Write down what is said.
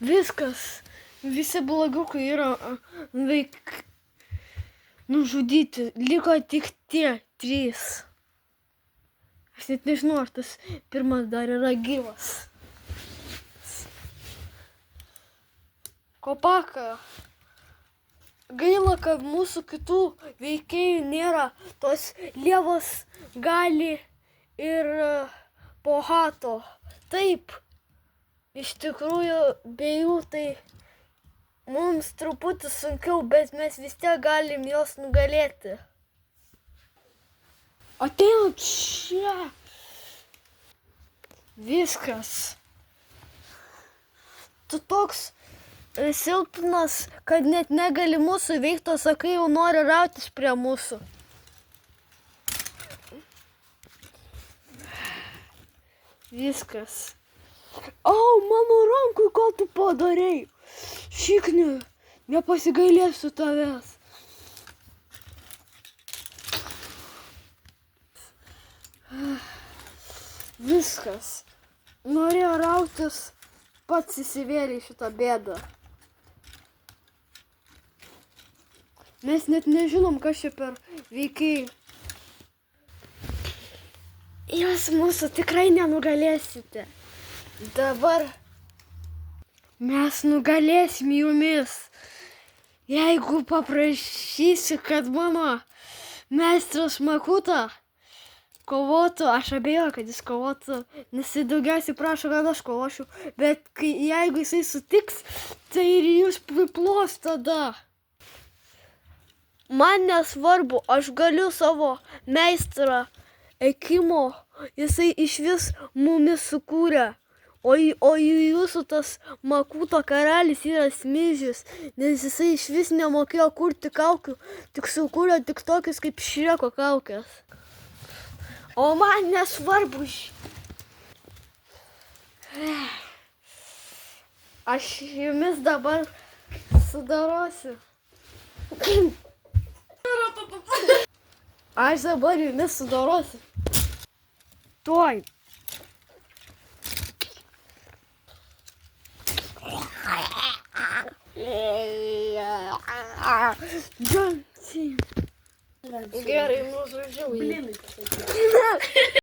Viskas. Visi blogiukai yra nužudyti. Liko tik tie 3. Aš net nežinau, ar tas pirmas dar yra gyvas. Kopaka. Gaila, kad mūsų kitų veikėjų nėra. Tos lievos gali ir po hato. Taip, iš tikrųjų, be jų tai mums truputį sunkiau, bet mes vis tiek galim jos nugalėti. Ateinu čia. Viskas. Tu toks silpnas, kad net negali mūsų veikti, o sakai, jau nori rautis prie mūsų. Viskas. Au, mano rankui, ką tu padarei? Šikni, nepasigailėsiu tavęs. Viskas. Norėjo rautis, pats įsivėlė į šitą bėdą. Mes net nežinom, kas čia per veikėjai. Jūs mūsų tikrai nenugalėsite. Dabar mes nugalėsim jumis. Jeigu paprašysiu, kad mano meistras Makuta kovotų, aš abejoju, kad jis kovotų, nes jis daugiausiai prašo, kad aš kovočiau. Bet jeigu jisai sutiks, tai ir jūs priplos tada. Man nesvarbu, aš galiu savo meistrą Ekimo, jisai išvis mumis sukūrė. O jūsų tas Makuto karalis yra smyžis, nes jisai išvis nemokėjo kurti kaukių, tik sukūrė tik tokius kaip Šreko kaukės. O man nesvarbu. Aš jumis dabar sudarosiu. Aš dabar jumis sudorosiu. Tuoj. Gerai, nužudžiau jį.